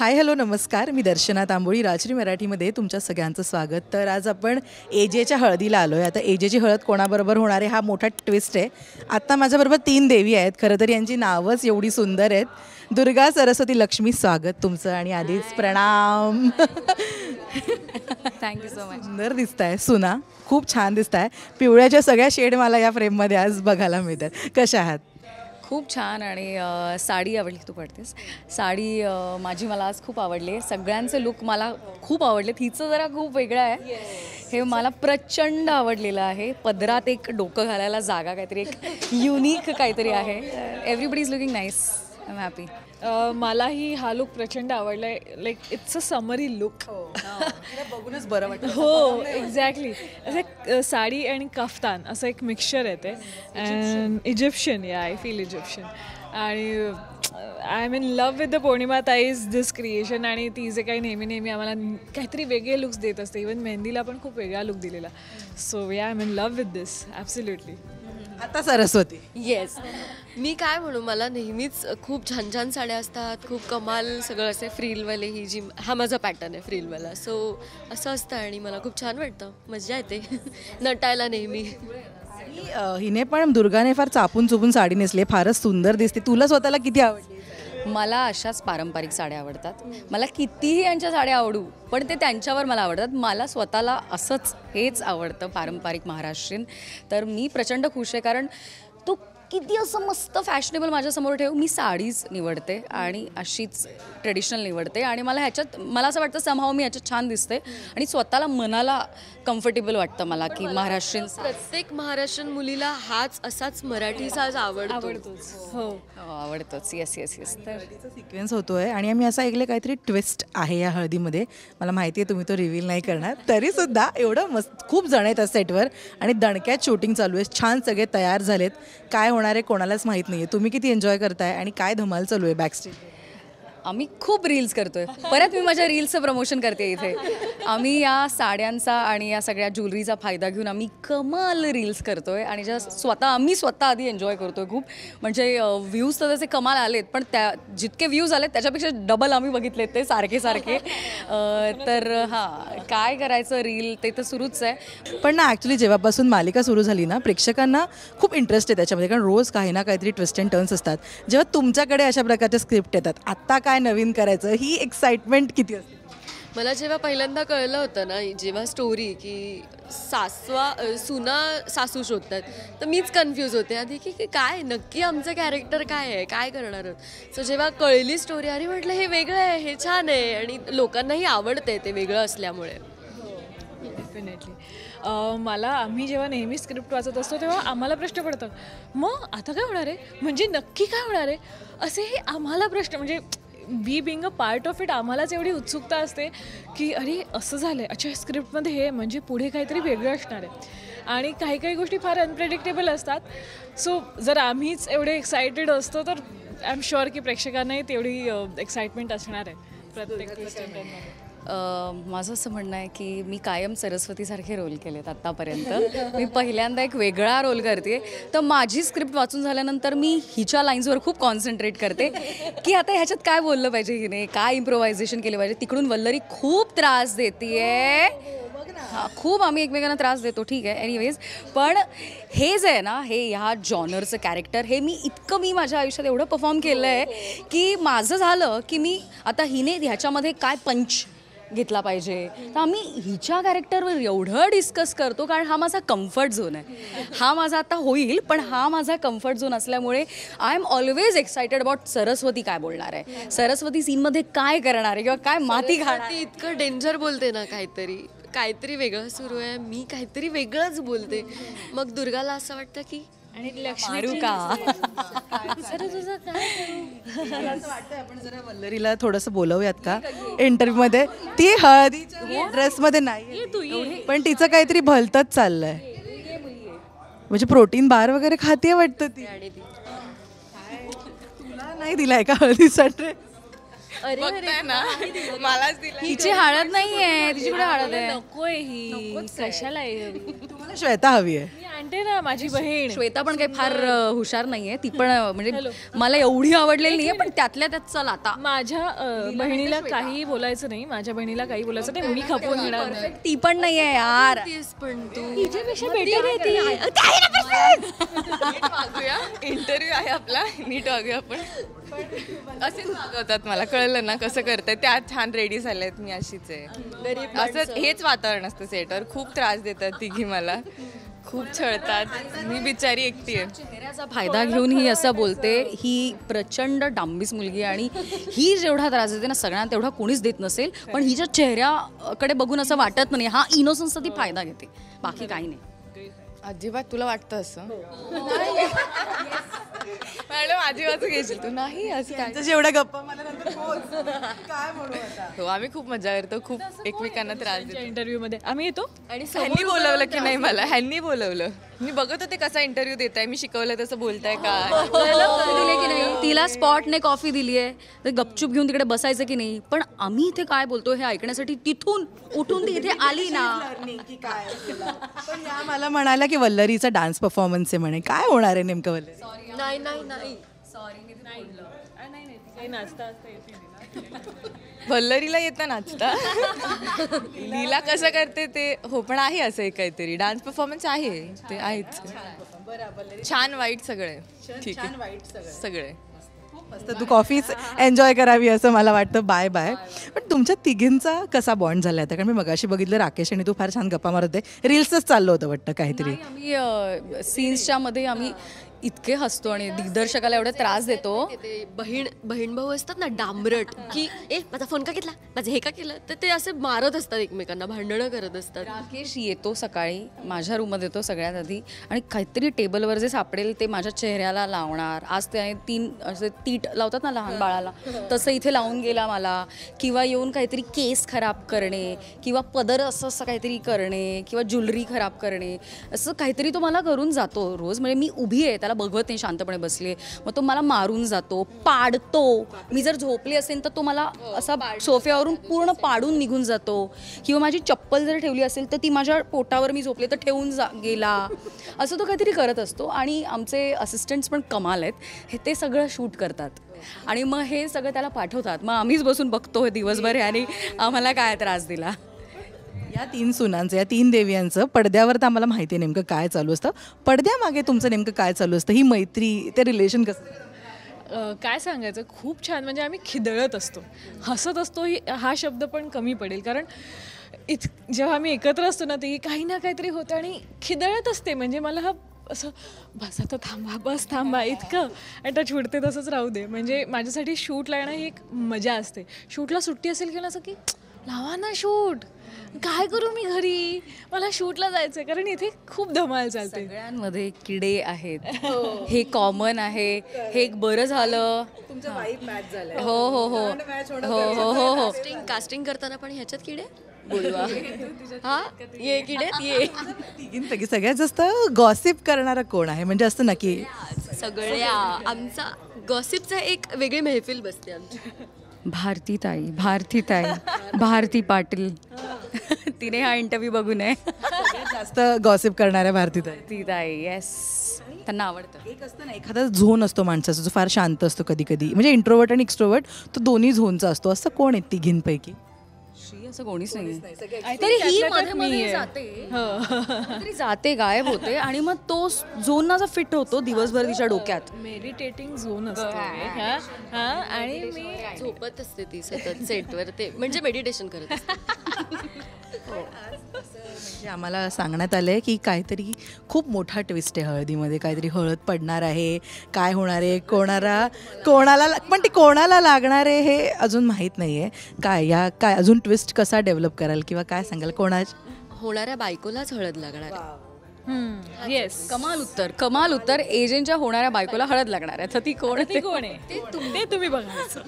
Hi hello नमस्कार, मी दर्शना तांबोळी, राजश्री मराठीमध्ये तुमच्या सगळ्यांचं स्वागत. तर आज आपण एजेच्या हळदीला आलो आहे. आता एजेची हळद कोणाबरोबर होणार आहे हा मोठा ट्विस्ट आहे. आत्ता माझ्याबरोबर 3 देवी आहेत. खरं तर यांची नावच एवढी सुंदर आहेत. दुर्गा, सरस्वती, लक्ष्मी, स्वागत तुमचं. आणि आधीच प्रणाम. Thank you so much. सुंदर दिसताय सुना, खूप छान दिसताय. पिवळ्याच्या सगळ्या शेड मला या फ्रेममध्ये आज बघायला मिळतात. कशा आहात? खूप छान. आणि साडी आवडली, तू पडतेस साडी माझी मला आज खूप आवडली आहे. सगळ्यांचे लुक मला खूप आवडले. हिचं जरा खूप वेगळं आहे, हे मला प्रचंड आवडलेलं आहे. पदरात एक डोकं घालायला जागा, काहीतरी एक युनिक काहीतरी आहे. Everybody is looking nice. I am happy. मलाही हा लुक प्रचंड आवडला आहे. Like it's a summary look. बघूनच बरं वाटतं. हो एक्झॅक्टली. असं साडी आणि कफ्तान असं एक मिक्सचर येते. अँड इजिप्शियन, या आय फील इजिप्शियन. आणि I am in love with the Pournima ताईज दिस क्रिएशन. आणि ती जे काही नेहमी आम्हाला काहीतरी वेगळे लुक्स देत असते. इवन मेहंदीला पण खूप वेगळा लुक दिलेला. सो या I am in love with this absolutely. आता सरस्वती. येस, मी काय म्हणू, मला नेहमीच खूप छान छान साड्या असतात, खूप कमाल सगळं असते. फ्रीलवाले ही जी हा माझा पॅटर्न आहे फ्रीलवाला. सो असं असतं आणि मला खूप छान वाटतं, मजा येते नटायला नेहमी. हिने पण, दुर्गाने फार चापून चुपून साडी नेसली, फारच सुंदर दिसते. तुला स्वतःला किती आवडली? मला अशाच पारंपरिक साड्या आवडतात. मला कितीही यांच्या साड्या आवडू, पण ते त्यांच्यावर मला आवडतात. मला स्वतःला असंच हेच आवडतं, पारंपरिक महाराष्ट्रीयन. तर मी प्रचंड खुश आहे, कारण तो किती असं मस्त फॅशनेबल माझ्यासमोर ठेव, मी साडीच निवडते आणि अशीच ट्रेडिशनल निवडते. आणि मला ह्याच्यात, मला असं वाटतं समहाव मी ह्याच्यात छान दिसते आणि स्वतःला मनाला कम्फर्टेबल वाटतं मला की महाराष्ट्रीयन. प्रत्येक महाराष्ट्रीयन मुलीला हाच असाच मराठी साज आवडतोच. हो आवडतोच. Yes yes yes. तर सिक्वेन्स होतोय आणि आम्ही असं ऐकलं काहीतरी ट्विस्ट आहे या हळदीमध्ये. मला माहिती आहे तुम्ही तो रिव्हील नाही करणार, तरीसुद्धा एवढं मस्त, खूप जण आहेत सेटवर आणि दणक्यात शूटिंग चालू आहे. छान सगळे तयार झालेत. काय होणार आहे कोणालाच माहीत नाही आहे. तुम्ही किती एन्जॉय करताय आणि काय धमाल चालू आहे बॅकस्टेज? आम्ही खूप रील्स करतोय. परत मी माझ्या रील्सचं प्रमोशन करते इथे. आम्ही या साड्यांचा आणि या सगळ्या ज्वेलरीचा फायदा घेऊन आम्ही कमाल रील्स करतोय आणि आम्ही स्वतः आधी एन्जॉय करतोय खूप. म्हणजे व्ह्यूज तर तसे कमाल आलेत, पण त्या जितके व्ह्यूज आलेत त्याच्यापेक्षा डबल आम्ही बघितलेत ते सारखे. तर हां, काय करायचं, रील ते तर सुरूच आहे. पण ना, ॲक्च्युली जेव्हापासून मालिका सुरू झाली ना, प्रेक्षकांना खूप इंटरेस्ट आहे त्याच्यामध्ये, कारण रोज काही ना काहीतरी ट्विस्ट अँड टर्न्स असतात. जेव्हा तुमच्याकडे अशा प्रकारच्या स्क्रिप्ट येतात, आत्ता काय नवीन करायचं, ही एक्साइटमेंट किती असते? मला जेव्हा पहिल्यांदा कळलं होतं ना, जेव्हा स्टोरी की सुना सासू शोधतात, तर मीच कन्फ्यूज होते आधी की काय नक्की आमचं कॅरेक्टर काय आहे, काय करणार आहोत. सो जेव्हा कळली स्टोरी, अरे म्हटलं हे वेगळं आहे, हे छान आहे आणि लोकांनाही आवडते ते वेगळं असल्यामुळे. डेफिनेटली. आम्ही जेव्हा नेहमी स्क्रिप्ट वाचत असतो तेव्हा आम्हाला प्रश्न पडतात, मग आता काय होणार आहे, म्हणजे नक्की काय होणार आहे, असे हे आम्हाला प्रश्न. म्हणजे we being a part of it, आम्हालाच एवढी उत्सुकता असते की अरे असं झालं आहे, अच्छा स्क्रिप्टमध्ये हे, म्हणजे पुढे काहीतरी वेगळं असणार आहे. आणि काही काही गोष्टी फार अनप्रेडिक्टेबल असतात. सो जर आम्हीच एवढे एक्सायटेड असतो तर आय एम शुअर की प्रेक्षकांनाही तेवढी एक्साइटमेंट असणार आहे प्रत्येक गोष्टीमध्ये. माझं असं म्हणणं आहे की मी कायम सरस्वतीसारखे रोल केलेत आत्तापर्यंत. मी पहिल्यांदा एक वेगळा रोल करते. तर माझी स्क्रिप्ट वाचून झाल्यानंतर मी हिच्या लाईन्सवर खूप कॉन्सन्ट्रेट करते की आता ह्याच्यात काय बोललं पाहिजे हिने, काय इम्प्रोव्हायझेशन केलं पाहिजे. तिकडून वल्लरी खूप त्रास देते. हां, खूप आम्ही एकमेकांना त्रास देतो, ठीक आहे. एनिवेज, पण हे जे आहे ना, हे ह्या जॉनरचं कॅरेक्टर, हे मी माझ्या आयुष्यात एवढं परफॉर्म केलं आहे की माझं झालं की मी आता हिने ह्याच्यामध्ये काय पंच घेतला पाहिजे, तर आम्ही हिच्या कॅरेक्टरवर एवढं डिस्कस करतो, कारण हा माझा कम्फर्ट झोन आहे. हा माझा आता होईल, पण हा माझा कम्फर्ट झोन असल्यामुळे I am always excited about Saraswati काय बोलणार आहे, सरस्वती सीनमध्ये काय करणार आहे, किंवा काय माती खाणार. इतकं डेंजर बोलते ना, काहीतरी वेगळं सुरू आहे, मी काहीतरी वेगळंच बोलते. मग दुर्गाला असं वाटतं की आणि मारू का. सर तुझं काय आपण जरा वल्लरीला थोडंसं बोलवूयात का इंटरव्ह्यूमध्ये? ती हळदीच्या ड्रेसमध्ये नाही, पण तिचं काहीतरी भलतंच चाललंय. म्हणजे प्रोटीन बार वगैरे खाते वाटतं ती. आणि ती तुला नाही दिलाय का हळदीचा ड्रेस? हिची हळद नाही आहे, तिची कुठे हळद आहे. नकोय ही, कशाला आहे. तुम्हाला श्वेता हवी आहे? म्हणते ना माझी बहीण श्वेता पण काही फार हुशार नाहीये, ती पण म्हणजे मला एवढी आवडलेली नाहीये, पण त्यातल्या त्यात चल आता माझ्या बहिणीला काही बोलायचं नाही, माझ्या बहिणीला काही बोलायचं नाही, मी खपवून घेणार नाही. ती पण नाहीये यार. तेच पण तू तिच्यापेक्षा बेटर आहे ती. इंटरव्ह्यू आहे आपला, नीट वागूया आपण. असेच वागवतात, मला कळलं ना कसं करताय. त्या छान रेडी झाल्यात, मी अशीच आहे. असं हेच वातावरण असतं सेटवर. खूप त्रास देतात तिघी मला, खूप छळतात. मी बिचारी एकटी आहे. चेहऱ्याचा फायदा घेऊन ही असं बोलते. ही प्रचंड डांबीस मुलगी आहे आणि ही जेवढा त्रास देते ना सगळ्यांना तेवढा कोणीच देत नसेल, पण हिच्या चेहऱ्याकडे बघून असं वाटत नाही. हा इनोसन्सचा ती फायदा घेते, बाकी काही नाही. अजिबात तुला वाटतं असं? मॅडम माझी बाजू घेशील तू? नाही असं काय. जेवढ्या गप्पा मला नंतर काय म्हणू आता. हो, आम्ही खूप मजा करतो, खूप एकमेकांना त्रास देतो. इंटरव्ह्यू मध्ये आम्ही येतो आणि ह्यांनी बोलवलं की नाही मला? ह्यांनी बोलवलं. मी बघत होते कसा इंटरव्ह्यू देताय, मी शिकवलं तसं बोलताय का. दिले की नाही, तिला स्पॉटने कॉफी दिली आहे तर गपचूप घेऊन तिकडे बसायचं की नाही, पण आम्ही इथे काय बोलतो हे ऐकण्यासाठी तिथून उठून ती इथे आली ना. पण या मला म्हणाला की वल्लरीचा डान्स परफॉर्मन्स आहे म्हणे. काय होणार आहे नेमकं वल्लरी? नाही नाही नाही काही नाचता असता येते तिला. वल्लरीला येतं नाचता. लीला कसं करते ते. हो, पण आहे असं एक काहीतरी डान्स परफॉर्मन्स आहे, ते आहेच. छान वाईट सगळे. ठीक आहे, सगळे. मस्त, तू कॉफीच एन्जॉय करावी असं मला वाटतं. Bye bye. पण तुमच्या तिघींचा कसा बॉन्ड झाला आता? कारण मी मगाशी बघितलं राकेश आणि तू फार छान गप्पा मारत आहे. रील्सच चाललं होतं वाटतं काहीतरी. आम्ही सीन्सच्या मध्ये आम्ही इतके हसतो आणि दिग्दर्शकाला एवढे त्रास देतो. ते बहीण भाऊ असतात ना डांबरट, की माझा फोन का घेतला, माझं हे का केलं, तर ते असे मारत असतात एकमेकांना, भांडणं करत असतात. राकेश येतो सकाळी माझ्या रूममध्ये, येतो सगळ्यात आधी आणि काहीतरी टेबलवर जे सापडेल ते माझ्या चेहऱ्याला लावणार. आज ते 3 असे तीट लावतात ना लहान बाळाला, तसं इथे लावून गेला मला. किंवा येऊन काहीतरी केस खराब करणे, किंवा पदर असं काहीतरी करणे, किंवा ज्वेलरी खराब करणे, असं काहीतरी तो मला करून जातो रोज. म्हणजे मी उभी आहे, बघवत नाही, शांतपणे बसले, मग तो मला मारून जातो, पाडतो. मी जर झोपली असेल तर तो मला असा सोफ्यावरून पूर्ण पाडून निघून जातो. किंवा माझी चप्पल जर ठेवली असेल तर ती माझ्या पोटावर मी झोपले तर ठेवून गेला. असं तो काहीतरी करत असतो. आणि आमचे असिस्टंट्स पण कमाल आहेत, हे ते सगळं शूट करतात आणि मग हे सगळं त्याला पाठवतात. मग आम्हीच बसून बघतो दिवसभर आणि आम्हाला काय त्रास दिला. या 3 सुनांचं, या 3 देवियांचं पडद्यावर तर आम्हाला माहिती आहे नेमकं काय चालू असतं. पडद्यामागे तुमचं नेमकं काय चालू असतं? ही मैत्री, ते रिलेशन कसं? काय सांगायचं, खूप छान. म्हणजे आम्ही खिदळत असतो, हसत असतो. हा शब्द पण कमी पडेल, कारण जेव्हा आम्ही एकत्र असतो ना ते काही ना काहीतरी होतं आणि खिदळत असते. म्हणजे मला हा असं बस आता थांबा, बस थांबा इतकं आता छुटते तसंच राहू दे. म्हणजे माझ्यासाठी शूटला येणं ही एक मजा असते. शूटला सुट्टी असेल की असं की लावा ना शूट, काय करू मी घरी, मला शूटला जायचंय, कारण इथे खूप धमाल चालते. सगळ्यांमध्ये किडे आहेत, हे कॉमन आहे. हे एक बरं झालं. हो हो हो हो हो हो हो. कास्टिंग करताना पण ह्याच्यात किडे बोलवा. हा ये किडेत ये. तिघींपैकी सगळ्यात जास्त गॉसिप करणारा कोण आहे? म्हणजे असतं ना की सगळ्या आमचा गॉसिपचा एक वेगळी महफिल बसते आमची. भारती पाटील. तिने हा इंटरव्ह्यू बघू नये. जास्त गॉसिप करणाऱ्या भारतीताई. येस, त्यांना आवडतं. एक असतं ना, एखादा झोन असतो माणसाचा जो फार शांत असतो कधी कधी, म्हणजे इंट्रोवर्ट आणि एक्स्ट्रोवर्ट, तो दोन्ही झोनचा असतो. असं कोण आहे तिघींपैकी? श्री असं कोणीच नाही. तरी ही मध्ये मध्ये जाते, गायब होते आणि मग तो झोन ना फिट होतो दिवसभर तिच्या डोक्यात. मेडिटेटिंग झोन असतो. आणि मी झोपत असते ती सतत सेटवर, ते म्हणजे मेडिटेशन करत असते. म्हणजे आम्हाला सांगण्यात आलंय की काहीतरी खूप मोठा ट्विस्ट आहे हळदीमध्ये. काहीतरी हळद पडणार आहे, काय होणार आहे, कोणाला पण ती कोणाला लागणार आहे हे अजून माहीत नाही आहे. काय अजून ट्विस्ट कसा डेव्हलप कराल किंवा काय सांगाल? होणाऱ्या बायकोलाच हळद लागणार आहे. येस, कमाल उत्तर. एजंटच्या होणाऱ्या बायकोला हळद लागणार आहे, तर ती कोण आहे ते तुम्ही बघायचं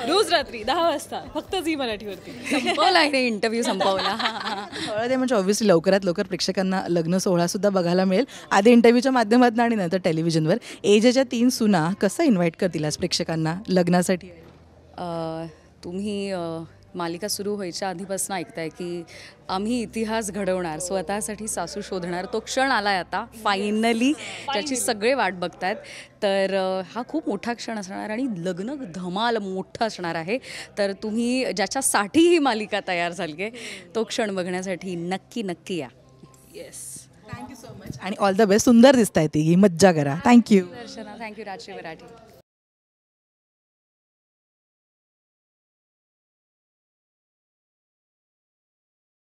रोज रात्री 10 वाजता फक्त झी मराठीवरती. संपवला इंटरव्ह्यू, संपवला. हळद आहे म्हणजे ऑब्व्हियसली लवकरात लवकर प्रेक्षकांना लग्न सोहळासुद्धा बघायला मिळेल, आधी इंटरव्ह्यूच्या माध्यमातून आणि नंतर टेलिव्हिजनवर. एजेच्या 3 सुना कसं इन्व्हाइट करतील आज प्रेक्षकांना लग्नासाठी? तुम्ही मालिका सुरू व्हायच्या आधीपासून ऐकताय की आम्ही इतिहास घडवणार, स्वतःसाठी सासू शोधणार, तो क्षण आलाय आता फायनली, त्याची सगळे वाट बघतायत. तर हा खूप मोठा क्षण असणार आणि लग्न धमाल मोठं असणार आहे. तर तुम्ही ज्याच्यासाठी ही मालिका तयार झाली आहे तो क्षण बघण्यासाठी नक्की नक्की या. येस. थँक्यू सो मच आणि ऑल द बेस्ट. सुंदर दिसताय ती, मज्जा करा. थँक्यू. दर्शना, थँक्यू राजश्री मराठी.